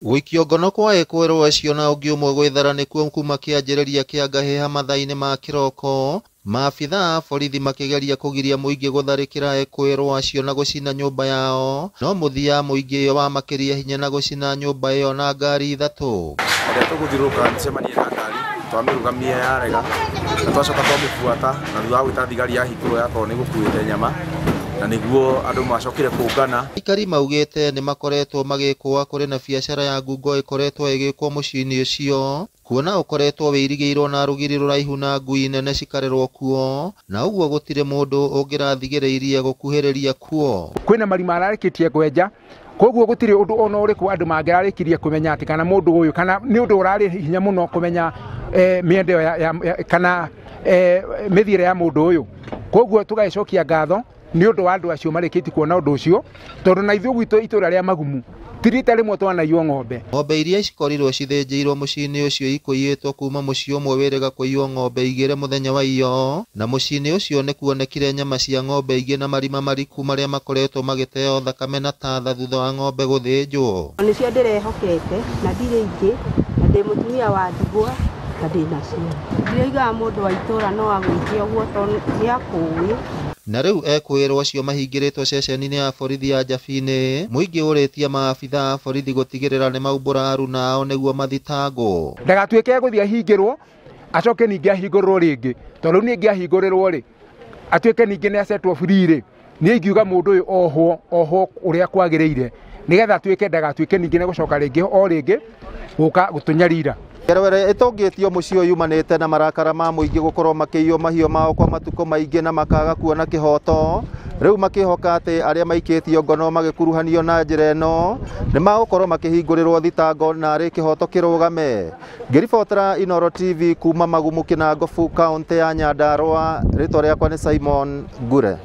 Gũikio ngono kwa ekwerwo acio na ũngĩ ũmwe gwĩthara nĩkuo kuma kĩanjĩrĩria kĩa ngahĩha mathaa-inĩ ma kĩroko, maabithaa a borithi makĩgeria kũgiria mũingĩ gũtharĩkĩra ekwerwo acio na gũcina nyũmba yao, no mũthia mũingĩ wa makĩria hinya na gũcina nyũmba ĩyo na ngari 3. Ũrĩa tũgũthiũrũrũka ncemanie na ngari twamĩrũgamia yarega na twacoka twamĩbuata na thutha wa gwĩta thigari ya hingũrwo yakorwo nĩ gũkuĩte nyama na nĩguo andũ macokire kũngana. Aikari maugĩte nĩ makoretwo magĩkũa kũrĩ na biacara ya ngungo ĩkoretwo ĩgĩkwo mũciĩ-inĩ ũcio, kuona ũkoretwo wĩirigĩirwo na rũgiri rũraihu na ngui nene cikarerwo kuo, na ũguo gũtirĩ mũndũ ũngĩrathigĩrĩirie gũkuhĩrĩria kuo. Kwĩna marima ararĩkĩtie kwenja, koguo gũtirĩ ũndũ ona ũrĩkũ andũ mangĩrarĩkirie kũmenya atĩ kana mũndũ ũyũ kana nĩ ũndũ ũrarĩ hinya mũno kũmenya mĩendeo kana mĩthiĩre ya mũndũ ũyũ. Koguo tũgagĩcokia ngatho nĩ ũndũ wa andũ acio marĩkĩtie kuona ũndũ ũcio, tondũ na ithuĩ gwitũ itũra rĩa Magumu ti rita rĩmwe twanaiywo ng'ombe. Ng'ombe iria cikorirwo cithĩnjĩirwo mũciĩ-inĩ ũcio ikũiyĩtwo kuma mũciĩ ũmwe wĩrĩga kũiywo ng'ombe 2 mũthenya wa iyo, na mũciĩ-inĩ ũcio nĩ kuonekire nyama cia ng'ombe ingĩ na marima mariku marĩa makoretwo magĩteo thakame na tatha thutha wa ng'ombe gũthĩnjwo. Nĩcio ndĩrehokete na ndirĩ ingĩ na ndĩ mũtumia wa ndigwa na ndĩ nacio. Ndioigaga mũndũ wa itũra no agwĩke ũguo tondũ nĩ akũĩ. Na rĩu ekwĩrwo acio mahingĩrĩtwo ceceni-inĩ ya borithi ya Njabine, mũingĩ ũrĩtie maabithaa a borithi gũtigĩrĩra nĩ maumbũra aruna ao nĩguo mathitangwo. Ndagatuĩke gũthiĩ ahingĩrwo acoke ningĩ ahingũrĩrwo rĩngĩ, tondũ ningĩ ahingũrĩrwo rĩ atuĩke ningĩ nĩ acetwo free rĩ, niĩ ingiuga mũndũ ũyũ ohwo ũrĩa kwagĩrĩire, nĩgetha atuĩke ndagatuĩke ningĩ nĩ gũcoka rĩngĩ gũka gũtũnyarira. Kerewere ĩtũngĩtio mũciĩ ũyũ yumanĩte na marakara ma mũingĩ gũkorwo makĩiywo mahiũ mao kwa matukũ maingĩ na makaga kuona kĩhoto, rĩu makĩhoka atĩ arĩa maikĩtio ngono magĩkuruhanio na njĩra ĩno nĩ magũkorwo makĩhingũrĩrwo thitango na arĩ kĩhoto kĩrũgame. Ngĩribotera Inooro TV kuma Magumu Kinangofu, kaũntĩ ya Nyandarũa, rĩtwa rĩakwa nĩ Simon Ngure.